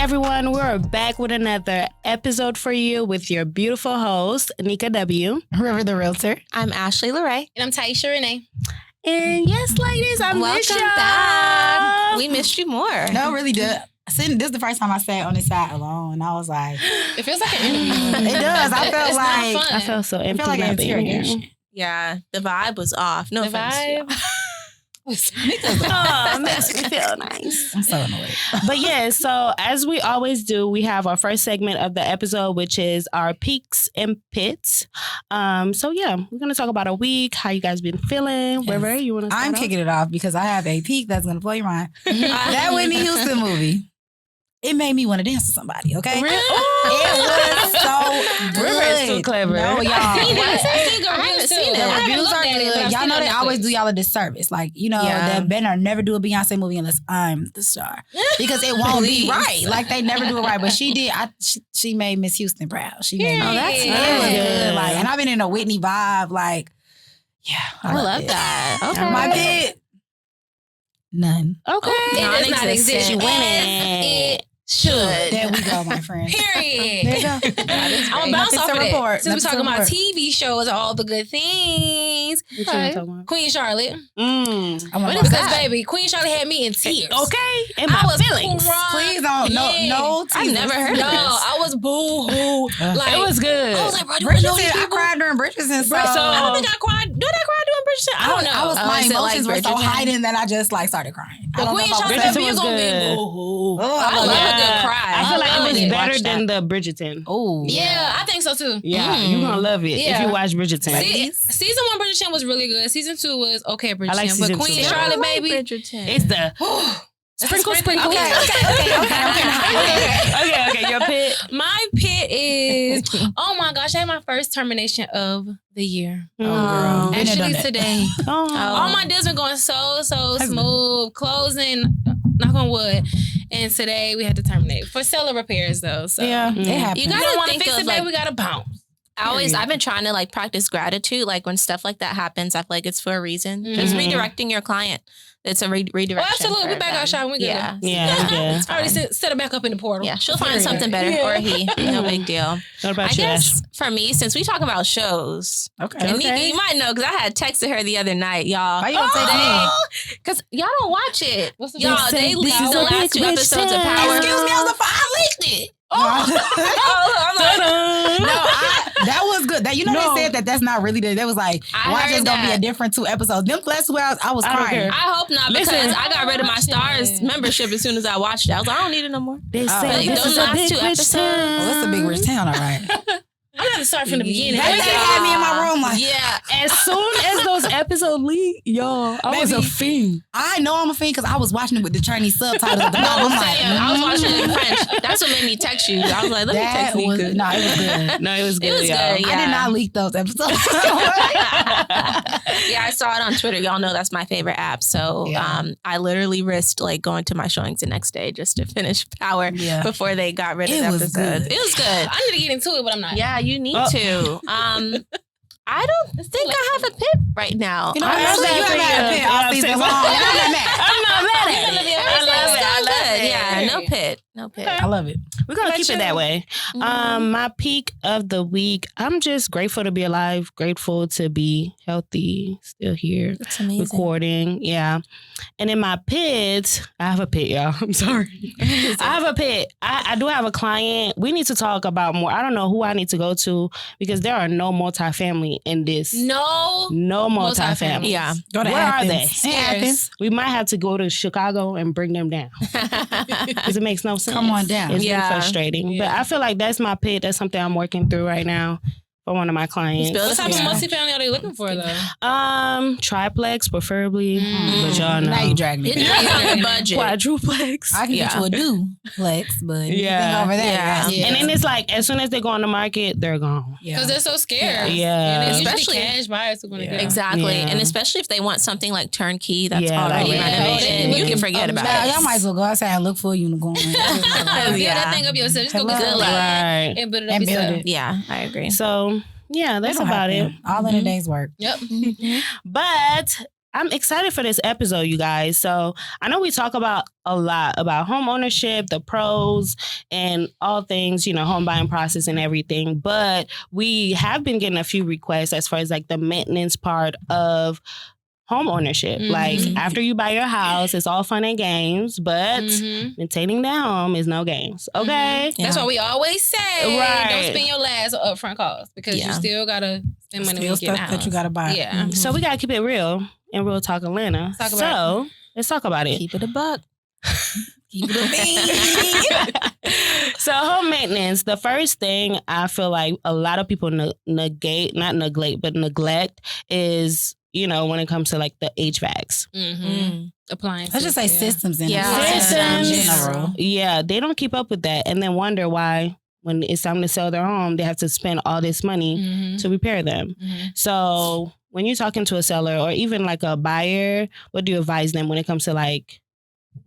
everyone, we're back with another episode for you with your beautiful host, Nika W. River the Realtor. I'm Ashley Lorraine. And I'm Taisha Renee. And yes, ladies, I miss Welcome y'all. back. We missed you more. No, really did. This is the first time I sat on this side alone, and I was like, It feels like an interview. it does. I felt It's like not fun. I felt so I empty. felt like not an being here. interrogation. Yeah, the vibe was off. No The offense. vibe. Oh, makes me feel nice. I'm so annoyed. But yeah, so as we always do, we have our first segment of the episode, which is our peaks and pits. So yeah, we're gonna talk about a week, how you guys been feeling, Yes. River, you wanna start I'm off? kicking it off because I have a peak that's gonna blow your mind. That Whitney Houston movie. It made me want to dance to somebody, okay? Really? It was so good. River is too clever. No, y'all. I seen I good haven't reviews seen too. it. I The haven't reviews looked are at it, but good. I've Y'all seen know it they on always Netflix. do y'all a disservice. Like, you know, Yeah. they better never do a Beyonce movie unless I'm the star. Because it won't be Please. right. Like, they never do it right. But she did. She made Miss Houston proud. She made me. Oh, that's It nice. was Yeah. good. Like, and I've been in a Whitney vibe. Like, yeah. I love it. that. Okay. Alright. My pit. None. Okay. It does not Non-existent. exist. She As winning. it Should. There we go, my friend. Period. There you go. I'm great. gonna bounce Nothing off to of that. report. Since we're Nothing talking to about report. TV shows, all the good things. What you talking about? Queen Charlotte. Mm. I wanna What is watch Because, that? baby, Queen Charlotte had me in tears. Okay. And I my was feelings. crying. Please don't. No I've teasers. never heard No, of this. I was boo-hoo. Like, It was good. I was like, bro, do I know these Bridgerton, I people? cried during Bridgerton. So I don't think I cried. Did I cry doing Bridgerton? I don't know. I was, Oh, my is it like emotions were so Bridgerton? heightened that I just like started crying. I The don't know Queen if I was Charlotte Bridgerton baby was was gonna be good. boo-hoo. Oh, I love yeah. a good cry. I feel like it was didn't better watch than the Bridgerton. Oh, Yeah, I think so too. Yeah, you're gonna love it if Yeah. you watch Bridgerton. Season 1 Bridgerton was really good. Season 2 was okay Bridgerton. like season but Queen 2. Charlotte, baby. It's the sprinkle. Okay, okay. Okay, your pit. My pit is, oh my gosh, I had my first termination of the year. Oh, girl. Been there, done Actually that. today. Oh. All my deals been going so That's smooth, closing, knock on wood. And today we had to terminate for seller repairs though. So Yeah, it happens. You we gotta don't want to think fix of it, like baby. We gotta bounce. I've been trying to like practice gratitude. Like when stuff like that happens, I feel like it's for a reason. Just Mhm. redirecting your client. It's a redirection. Oh, absolutely. for We back them. out shopping. We good. Yeah. Yeah, yeah. I already set her back up in the portal. Yeah, she'll find Period. something better. Yeah. Or he. No big deal. What about I you, Ash? guess for me, since we talk about shows, Okay. and Okay. Nika, you might know because I had texted her the other night, y'all. Why you gonna text me? Because y'all don't watch it. What's the Y'all, big they thing? leaked This is the a last big 2 episodes of bitch Power. Excuse me, I was I leaked it. That was good. That No. they said that's not really that was like I watch heard it's gonna be that. a different 2 episodes. Them last 2 hours, I was I don't crying. care. I hope not because Listen. I got rid of my Watch Stars it. membership as soon as I watched it. I was like, I don't need it no more. They Oh. say But this those is a last big 2 rich episodes- town. Oh, it's a big rich town, all right. I'm gonna start from the beginning. That thing had me in my room like, Yeah. As soon as those episodes leak, yo, I was a Baby. fiend. I know I'm a fiend because I was watching it with the Chinese subtitles at the bottom. I'm like, I was watching it in French. That's what made me text you. I was like, let me that text was Nika. no, it was good. No, it was good. It was y'all. good, I did Yeah. not leak those episodes. Yeah, I saw it on Twitter. Y'all know that's my favorite app. So Yeah. I literally risked like going to my showings the next day just to finish Power Yeah. before they got rid of It the was episodes. good. It was good. I need to get into it, but I'm not. Yeah, you need Oh. to. I don't think I have a pit right now. You know, I love honestly, that you for haven't had a you. pit all Yeah, season I'm long. saying- And I'm not mad. I'm not mad at You're it. gonna be I love it. I love it. Yeah, Period. no pit. No pit. I love it. We're gonna keep it that way. My peak of the week, I'm just grateful to be alive, grateful to be healthy, still here, That's amazing. recording. Yeah. And in my pit, I have a pit, y'all. I'm sorry. I have a pit. I do have a client. We need to talk about more. I don't know who I need to go to because there are no multifamily in this. No. No multifamily. Yeah. Go to Where are Athens. they? In Athens. We might have to go to Chicago and bring them down because it makes no sense. Come on down. It's Yeah. been frustrating. Yeah. But I feel like that's my pit. That's something I'm working through right now for one of my clients. Build What type of Yeah. multifamily are they looking for though? Triplex preferably. Mm. But y'all know. Now you dragging me. It depends on the budget. Quadruplex. I can get you a duplex, but anything over that. Yeah. And then it's like as soon as they go on the market, they're gone. Because they're so scared. Yeah. And it's Especially- usually cash buyers who are going to Yeah. get Exactly. Yeah. And especially if they want something like turnkey that's Yeah, already like renovation, renovation. you can forget about Now, it. y'all might as well go outside and look for a unicorn. Build Yeah. that thing up yourself. Just go get Hello. some land Right. and build it up And build yourself. it. Yeah, I agree. So yeah, that's They don't about have it. to. All in a day's work. Yep. But I'm excited for this episode, you guys. So I know we talk about a lot about home ownership, the pros, and all things, home buying process and everything. But we have been getting a few requests as far as like the maintenance part of home ownership. Like after you buy your house, it's all fun and games, but maintaining the home is no games. Okay. That's what we always say. Right. Don't spend your last upfront costs because you still gotta spend money when you get out. That you gotta buy. Yeah. So we gotta keep it real in Real Talk Atlanta. Let's talk about it. Keep it a buck. Keep it a bean. So home maintenance, the first thing I feel like a lot of people neglect is, when it comes to like the HVACs. Appliances. Let's just say systems in general. Yeah, they don't keep up with that and then wonder why when it's time to sell their home, they have to spend all this money to repair them. So when you're talking to a seller or even like a buyer, what do you advise them when it comes to like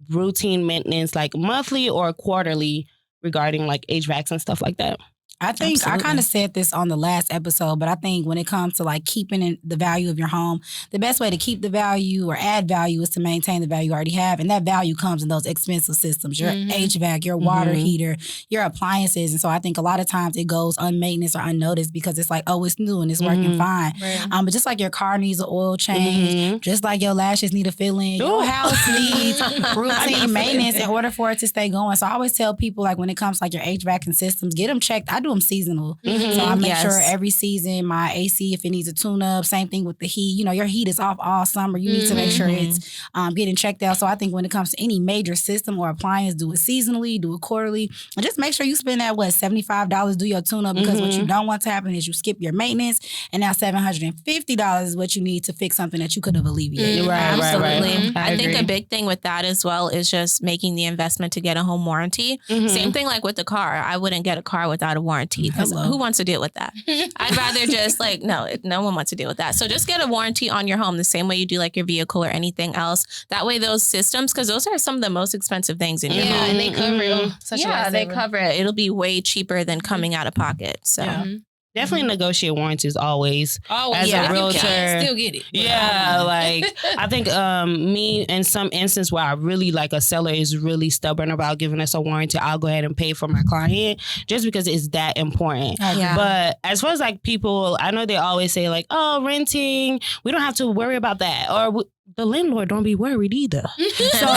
routine maintenance, like monthly or quarterly regarding like HVACs and stuff like that? I think Absolutely. I kind of said this on the last episode, but I think when it comes to like keeping the value of your home, the best way to keep the value or add value is to maintain the value you already have. And that value comes in those expensive systems, your HVAC, your water heater, your appliances. And so I think a lot of times it goes unmaintened or unnoticed because it's like, oh, it's new and it's working fine. Right. But just like your car needs an oil change, just like your lashes need a fill-in, your house needs routine maintenance in order for it to stay going. So I always tell people like when it comes to like your HVAC and systems, get them checked. I do them seasonal. So I make sure every season my AC, if it needs a tune-up, same thing with the heat. Your heat is off all summer. You need to make sure it's getting checked out. So I think when it comes to any major system or appliance, do it seasonally, do it quarterly. And just make sure you spend that, $75, do your tune-up because what you don't want to happen is you skip your maintenance and now $750 is what you need to fix something that you could have alleviated. Absolutely. I think agree. a big thing with that as well is just making the investment to get a home warranty. Same thing like with the car. I wouldn't get a car without a warranty because who wants to deal with that? I'd rather just no one wants to deal with that. So just get a warranty on your home the same way you do like your vehicle or anything else. That way those systems, because those are some of the most expensive things in your home. And they cover it. They cover it. It'll be way cheaper than coming out of pocket. So. Definitely negotiate warranties always. As a realtor, still get it. Yeah, like I think me in some instance where I really like a seller is really stubborn about giving us a warranty, I'll go ahead and pay for my client just because it's that important. But as far as like people, I know they always say like, oh, renting, we don't have to worry about that. Or the landlord don't be worried either. So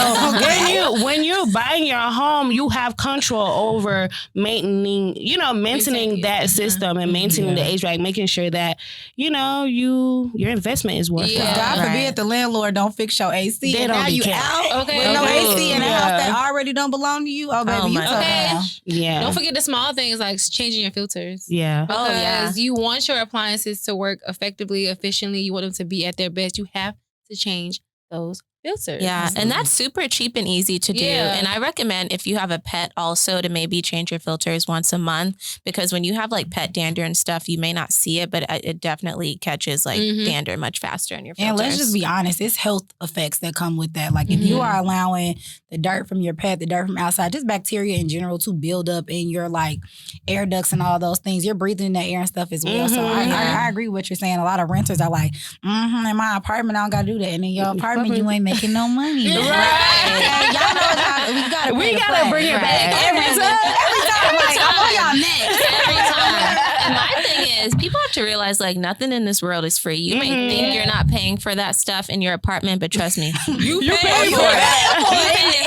when you're buying your home, you have control over maintaining that system and maintaining the HVAC, making sure that your investment is worth it. God forbid the landlord don't fix your AC. They and don't now you care. out with no AC in a house that already don't belong to you. Oh baby, you Okay. Yeah. Don't forget the small things like changing your filters. Yeah. Because you want your appliances to work effectively, efficiently. You want them to be at their best. You have to change those filters. Yeah, and that's super cheap and easy to do. And I recommend if you have a pet also to maybe change your filters once a month because when you have like pet dander and stuff, you may not see it, but it definitely catches like dander much faster in your filters. And let's just be honest, it's health effects that come with that. Like if you are allowing the dirt from your pet, the dirt from outside, just bacteria in general to build up in your like air ducts and all those things, you're breathing in that air and stuff as well. So I agree with what you're saying. A lot of renters are like, in my apartment, I don't got to do that. And in your apartment, you ain't making no money. Right. Y'all know we gotta bring it back every time. Like, I'm on y'all next. Every time. And my thing is, people have to realize like nothing in this world is free. You may think you're not paying for that stuff in your apartment, but trust me, you pay for it.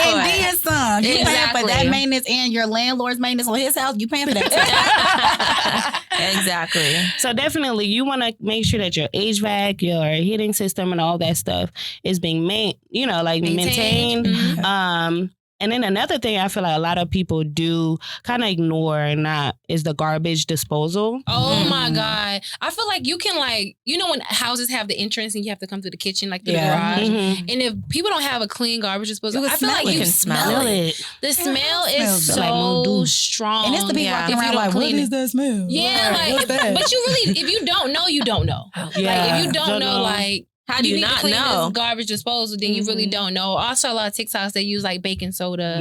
And then some. You paying for that maintenance and your landlord's maintenance on his house. You paying for that too. Exactly. So definitely you want to make sure that your HVAC, your heating system and all that stuff is being maintained. And then another thing I feel like a lot of people do kind of ignore is the garbage disposal. Oh my God. I feel like you can when houses have the entrance and you have to come through the kitchen, like through the garage. And if people don't have a clean garbage disposal, I feel like you can smell it. The smell is so strong. And it's the people walking around like, what is that smell? Yeah, but you really, if you don't know, you don't know. Like if you don't know, like, How do you need not to clean know? this garbage disposal, then you really don't know. Also, a lot of TikToks they use like baking soda,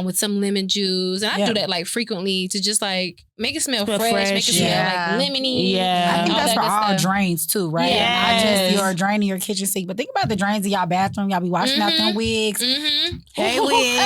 with some lemon juice, and I do that like frequently to just like make it smell fresh, make it smell like lemony. Yeah, I think that's for all drains too, right? Yeah, not just your drain in your kitchen sink, but think about the drains in y'all bathroom. Y'all be washing out them wigs. Hey, wigs.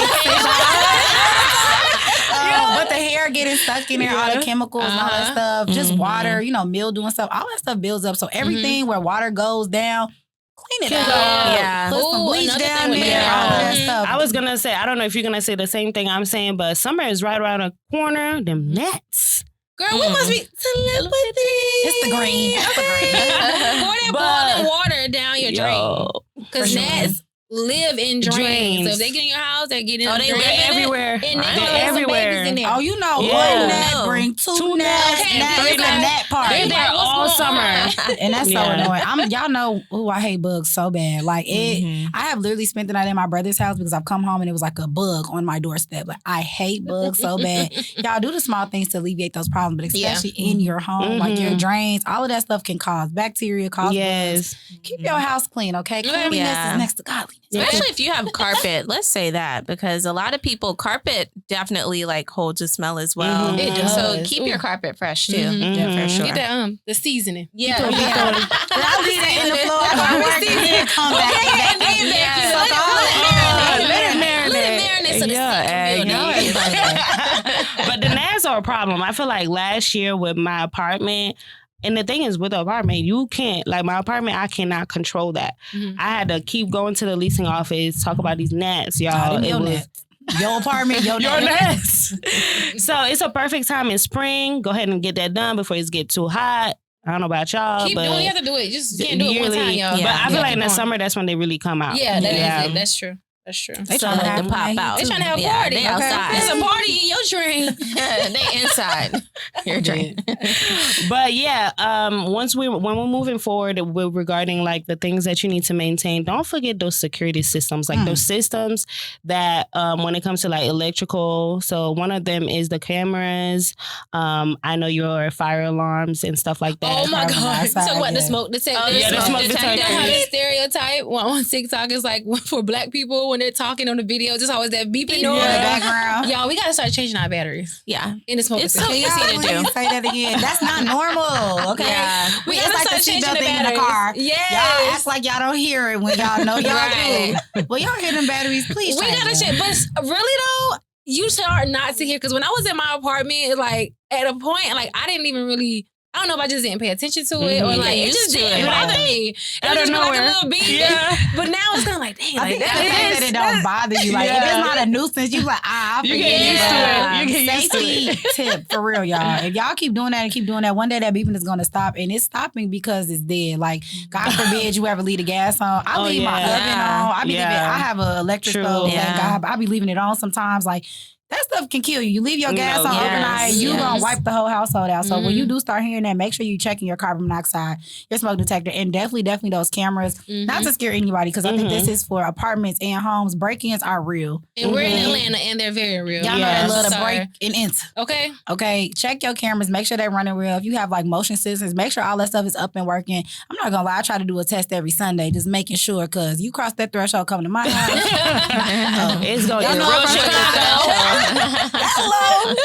But the hair getting stuck in there, all the chemicals and all that stuff, just water, mildew and stuff, all that stuff builds up. So everything where water goes down, clean it up. Yeah. Put some bleach down there, all of that stuff. I was going to say, I don't know if you're going to say the same thing I'm saying, but summer is right around the corner. Them gnats. Girl, we must be telepathy. It's the green. Pour that boiling water down your drain. Because gnats live in drains. So if they get in your house, they get in they live everywhere. And they're everywhere. In there. Oh, you know, one gnat bring two gnats. It's a gnat party. They're there all summer. And that's so annoying. Y'all know, I hate bugs so bad. Like, I have literally spent the night in my brother's house because I've come home and it was like a bug on my doorstep. Like, I hate bugs so bad. Y'all do the small things to alleviate those problems, but especially in your home, like your drains, all of that stuff can cause bacteria, cause bugs. Keep your house clean, okay? Cleanliness is next to godliness. Especially if you have carpet, let's say that, because a lot of people, carpet definitely like holds a smell as well. It does. So keep your carpet fresh too. Yeah, for sure. Get that the seasoning. Yeah. I'll leave it in the floor. Come back. Let it marinate. But the gnats are a problem. I feel like last year with my apartment, and the thing is, with the apartment, you can't, like my apartment, I cannot control that. I had to keep going to the leasing office, talk about these gnats, y'all. Your apartment, your gnats. So it's a perfect time in spring. Go ahead and get that done before it gets too hot. I don't know about y'all, Keep but doing, you have to do it. Just can't do it one time, y'all. But I feel like in the summer, that's when they really come out. Yeah, that is it. That's true. That's true. They trying to pop out. They trying to have a party. They outside. There's a party in your drain. They inside your drain. But when we're moving forward regarding like the things that you need to maintain, don't forget those security systems, like those systems that when it comes to like electrical. So one of them is the cameras. I know your fire alarms and stuff like that. Oh my God! So what the smoke detector? The smoke detector. The stereotype on TikTok is like for black people when they're talking on the videos, it's always that beeping noise in the background. Y'all, we gotta start changing our batteries. Yeah, in the smoke. It's so easy to do. Say that again. That's not normal. Okay, we gotta like start the changing the thing batteries. In the car. Yes. Y'all act like y'all don't hear it when y'all know y'all do. Well, y'all hear them batteries, please. We gotta change. But really though, you start not to hear because when I was in my apartment, like at a point, like I didn't even really. I don't know if I just didn't pay attention to it or like it just didn't bother me. It was just like a little beat. Yeah. But now it's kind of like, dang, like that it don't bother you. Like if it's not a nuisance, you like, I you get used to it. You get used to it. Safety tip for real, y'all. If y'all keep doing that, one day that beeping is gonna stop, and it's stopping because it's dead. Like God forbid you ever leave the gas on. I leave my oven on. I have an electric stove. Thank God, but I be leaving it on sometimes. Like. That stuff can kill you. You leave your gas on overnight, you gonna wipe the whole household out. So when you do start hearing that, make sure you checking your carbon monoxide, your smoke detector, and definitely those cameras. Not to scare anybody, because I think this is for apartments and homes. Break-ins are real. And we're in Atlanta, and they're very real. Y'all know they love to break and enter. Okay. Check your cameras. Make sure they're running real. If you have like motion sensors, make sure all that stuff is up and working. I'm not gonna lie, I try to do a test every Sunday, just making sure, because you cross that threshold coming to my house. It's gonna get real Chicago. Hello.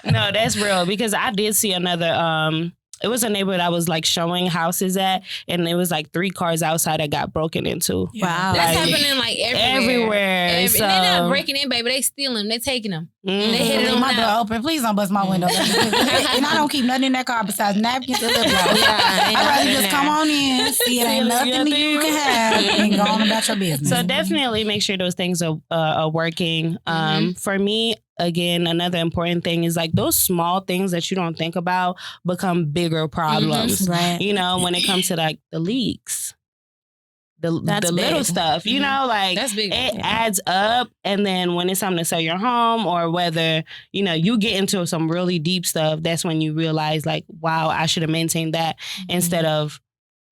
No, that's real, because I did see another it was a neighborhood I was like showing houses at, and it was like 3 cars outside that got broken into. Wow. That's happening like everywhere. So, they're not breaking in, baby. They stealing them. They taking them. They hit it on my door open. Please don't bust my window. And I don't keep nothing in that car besides napkins and lip gloss. I'd rather just come on in, see it ain't nothing that you can have, and go on about your business. So definitely make sure those things are working. For me, again, another important thing is like those small things that you don't think about become bigger problems. Right. You know, when it comes to like the leaks. The little stuff, you know, like that's big. It adds up. And then when it's time to sell your home, or whether, you know, you get into some really deep stuff, that's when you realize like, wow, I should have maintained that instead of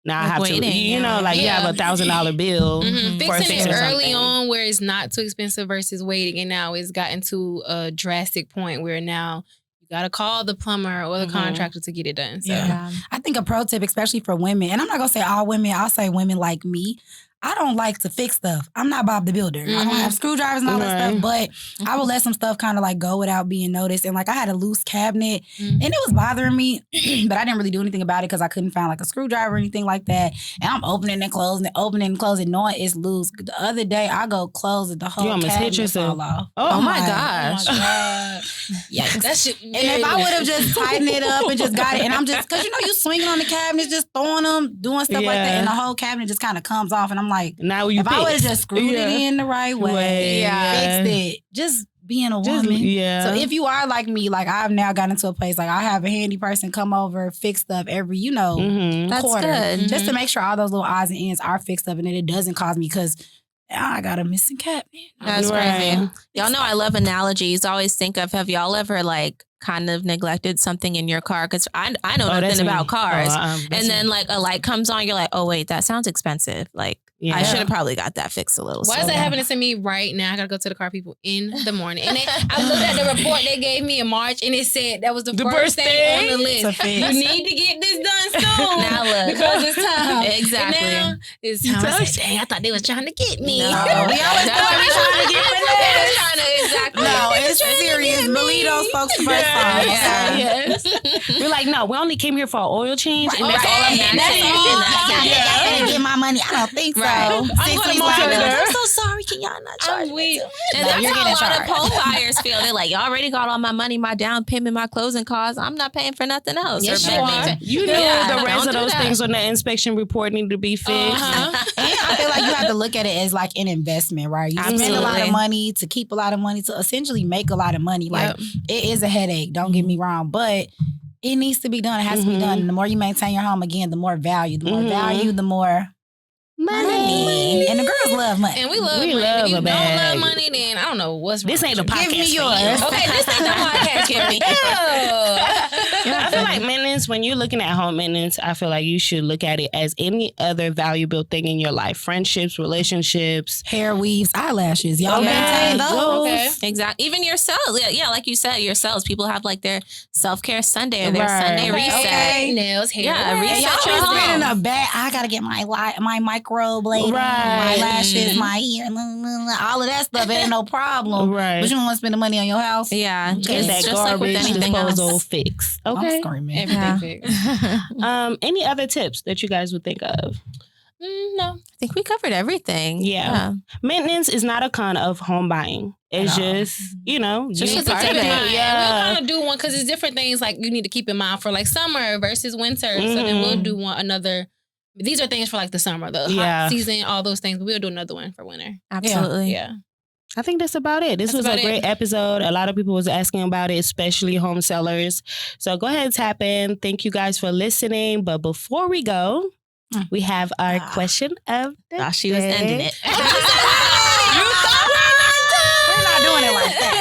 now I have waiting, to, you know, like you have $1,000 bill. Fixing it early on where it's not too expensive versus waiting. And now it's gotten to a drastic point where now you gotta call the plumber or the contractor to get it done. So I think a pro tip, especially for women, and I'm not gonna say all women, I'll say women like me. I don't like to fix stuff. I'm not Bob the Builder. I don't have screwdrivers and all that stuff, but I will let some stuff kind of like go without being noticed. And like I had a loose cabinet and it was bothering me, but I didn't really do anything about it because I couldn't find like a screwdriver or anything like that. And I'm opening and closing it, knowing it's loose. The other day I go close it, the whole cabinet fall off. Oh my gosh. Oh my God. Yeah, that shit. And if I would have just tightened it up and just got it, and I'm just, because you swinging on the cabinets, just throwing them, doing stuff like that, and the whole cabinet just kind of comes off. And I'm like, now you if I would have just screwed it in the right way, fixed it, just being a woman. So if you are like me, like I've now gotten into a place, like I have a handy person come over, fix stuff every, That's quarter. good. Just to make sure all those little odds and ends are fixed up and that it doesn't cause me, because I got a missing cabinet. That's crazy. Y'all know I love analogies. I always think of, have y'all ever like kind of neglected something in your car? Because I know nothing about cars. And then like a light comes on, you're like, oh wait, that sounds expensive. Like I should have probably got that fixed a little. Why is that happening to me right now? I gotta go to the car people in the morning. And then I looked at the report they gave me in March and it said that was the first thing on the list. You need to get this done soon. Now look. Because it's time. Exactly. And now it's time. I said, dang, I thought they was trying to get me. No, we always thought we trying to get Exactly. No, it's serious. Believe those folks the first time. Yes. We're like, no, we only came here for an oil change, and that's all I'm gonna get my money. I don't think so. I'm so sorry. Can y'all not charge me? And that's how a lot of home buyers feel. They're like, y'all already got all my money, my down payment, my closing costs. I'm not paying for nothing else. Yes, you are. You know the rest of those things on the inspection report need to be fixed. And I feel like you have to look at it as like an investment, right? You spend a lot of money to keep a lot of money to essentially make a lot of money. Like it is a headache. Don't get me wrong, but it needs to be done. It has to be done. And the more you maintain your home, again, the more value. The more value, the more money. And the girls love money. And we love money. If you don't love money, then I don't know what's wrong. This ain't the podcast. Give me yours. Okay, this ain't the podcast. Give me I feel like maintenance, when you're looking at home maintenance, I feel like you should look at it as any other valuable thing in your life. Friendships, relationships. Hair weaves, eyelashes. Y'all maintain those. Okay. Exactly. Even yourselves. Yeah, like you said, yourselves. People have like their self-care Sunday or their Sunday reset. Okay. Nails, hair. Yeah, reset your Y'all home. in a bag. I gotta get my microblade, my lashes, my ear, all of that stuff. It ain't no problem. Right. But you don't want to spend the money on your house. Yeah. Get It's that just like with garbage anything disposal else. fixed. I'm Okay. screaming. Everything fixed. Any other tips that you guys would think of? No. I think we covered everything. Yeah. Maintenance is not a con of home buying. It's just, Just just a part of it. We'll kind of do one because it's different things like you need to keep in mind for like summer versus winter. So then we'll do another. These are things for like the summer, the hot season, all those things. We'll do another one for winter. Absolutely. Yeah. I think that's about it. This was a great episode. A lot of people was asking about it, especially home sellers. So go ahead and tap in. Thank you guys for listening. But before we go, we have our question of the day. She was ending it. We're not doing it like that.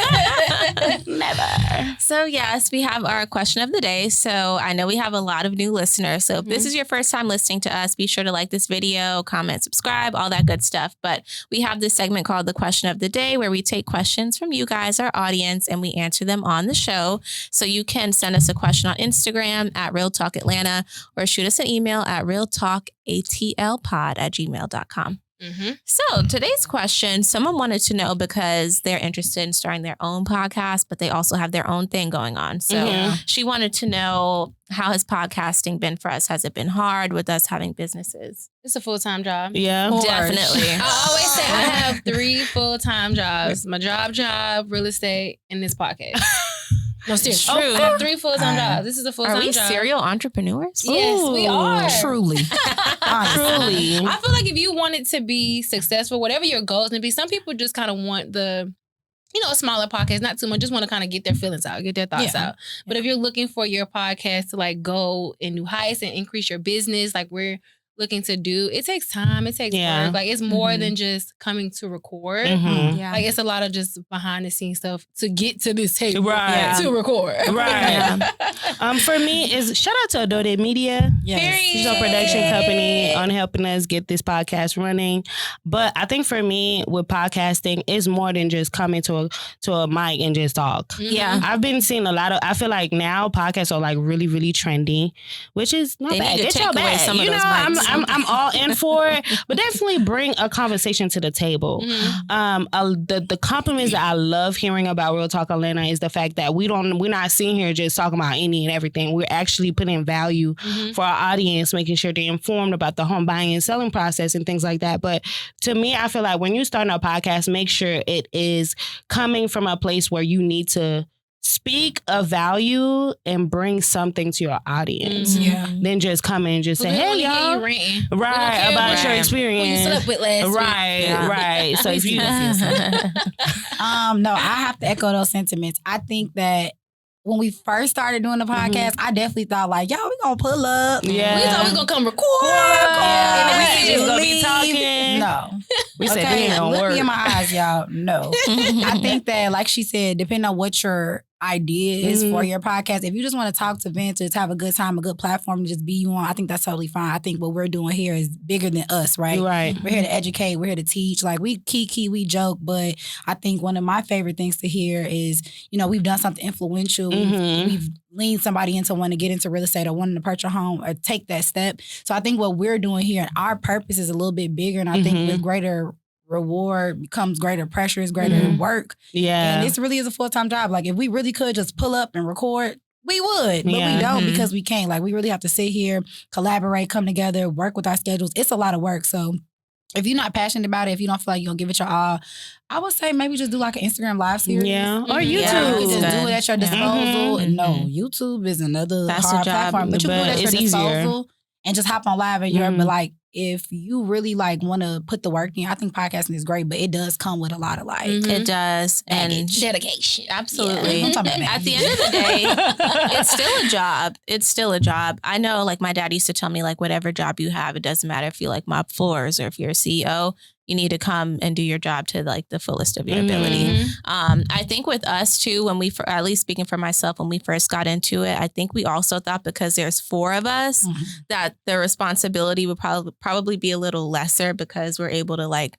Never. So yes, we have our question of the day. So I know we have a lot of new listeners. So if this is your first time listening to us, be sure to like this video, comment, subscribe, all that good stuff. But we have this segment called the question of the day where we take questions from you guys, our audience, and we answer them on the show. So you can send us a question on Instagram at realtalkatlanta or shoot us an email at realtalkatlpod@gmail.com. So today's question, someone wanted to know because they're interested in starting their own podcast, but they also have their own thing going on. So she wanted to know, how has podcasting been for us? Has it been hard with us having businesses? It's a full-time job. Yeah. Definitely. I always say I have 3 full-time jobs. My job, real estate, and this podcast. No, seriously. True. I have 3 full-time jobs. This is a full-time Are we job. serial entrepreneurs? Yes, we are. Truly. Truly. I feel like if you want it to be successful, whatever your goals may be, some people just kind of want the, a smaller podcast, not too much, just want to kind of get their feelings out, get their thoughts out. But if you're looking for your podcast to like go in new heights and increase your business, like we're looking to do, it takes time. It takes work. Like it's more than just coming to record. Like it's a lot of just behind the scenes stuff to get to this table to record. For me, is shout out to Adode Media. She's a production company on helping us get this podcast running. But I think for me with podcasting, it's more than just coming to a mic and just talk. I've been seeing a lot of. I feel like now podcasts are like really, really trendy, which is not bad. Get your bag. Some of those mics. I'm all in for it, but definitely bring a conversation to the table. The compliments that I love hearing about Real Talk Atlanta is the fact that we're not sitting here just talking about any and everything. We're actually putting value for our audience, making sure they're informed about the home buying and selling process and things like that. But to me, I feel like when you start a podcast, make sure it is coming from a place where you need to speak of value and bring something to your audience. Then just come in and just say, hey, y'all. Right, about your experience. Who you slept with last week. Right. So if you... No, I have to echo those sentiments. I think that when we first started doing the podcast, I definitely thought like, y'all, we gonna pull up. We thought we gonna come record. And we just gonna be talking. No. We said we ain't gonna work. Look me in my eyes, y'all. No. I think that, like she said, depending on what your idea is for your podcast, if you just want to talk to vent, to have a good time, a good platform to just be you on, I think that's totally fine. I think what we're doing here is bigger than us, right? We're here to educate, we're here to teach. Like we kiki, we joke, but I think one of my favorite things to hear is, we've done something influential. We've leaned somebody into wanting to get into real estate or wanting to purchase a home or take that step. So I think what we're doing here, our purpose is a little bit bigger, and I think with greater reward becomes greater pressures, greater work. And this really is a full-time job. Like if we really could just pull up and record, we would, but we don't because we can't. Like we really have to sit here, collaborate, come together, work with our schedules. It's a lot of work. So if you're not passionate about it, if you don't feel like you're gonna give it your all, I would say maybe just do like an Instagram live series. Or YouTube. You can just do it at your disposal. And no, YouTube is another hard platform, but you do it at your disposal and just hop on live and you're but like, if you really like want to put the work in, I think podcasting is great, but it does come with a lot of like it does and dedication. Absolutely. At the end of the day, it's still a job. It's still a job. I know, like my dad used to tell me, like whatever job you have, it doesn't matter if you like mop floors or if you're a CEO. You need to come and do your job to like the fullest of your ability. I think with us too, when we, at least speaking for myself, when we first got into it, I think we also thought because there's 4 of us that the responsibility would probably be a little lesser because we're able to like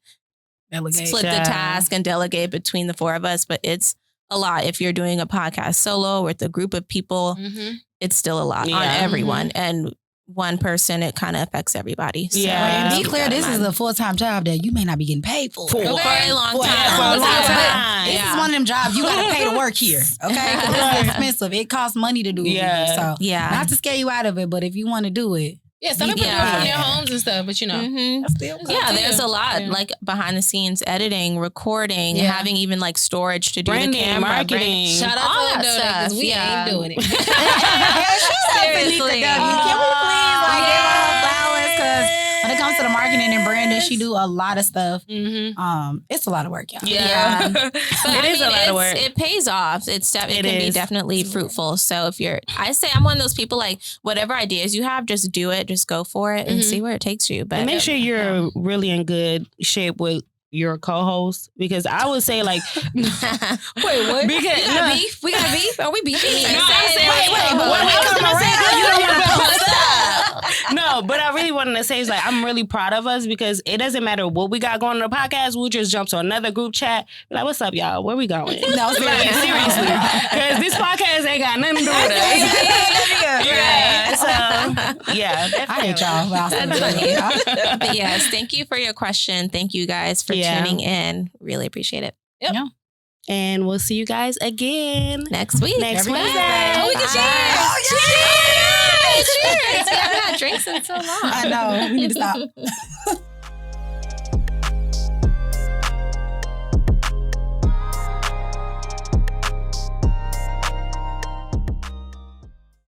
split the task and delegate between the 4 of us. But it's a lot. If you're doing a podcast solo with a group of people, it's still a lot on everyone. And one person, it kind of affects everybody. So and be clear, this is a full-time job that you may not be getting paid for. For a long time. This is one of them jobs you got to pay to work here. Okay? It's expensive. It costs money to do it. So not to scare you out of it, but if you want to do it, some people do it from their homes and stuff, but there's a lot like behind the scenes editing, recording, having even like storage to do branding, the camera, marketing. Shout out to Adode because we ain't doing it. Seriously. Can we please like give her flowers? Because when it comes to the marketing and branding, she do a lot of stuff. It's a lot of work, y'all. But it is a lot of work. It pays off. It can be definitely fruitful. So if I'm one of those people like whatever ideas you have, just do it. Just go for it and see where it takes you. But and make sure you're really in good shape with your co-host, because I would say like wait, what? Because we got beef? Are we beefing? No, but I really wanted to say is like I'm really proud of us because it doesn't matter what we got going on the podcast. We'll just jump to another group chat. Be like, what's up, y'all? Where we going? No, seriously, because this podcast ain't got nothing to do with us. I hate y'all. But yes, thank you for your question. Thank you guys for tuning in. Really appreciate it. And we'll see you guys again next week. Next Wednesday. Oh, we can cheers. Cheers. We haven't had drinks in so long. I know. We need to stop.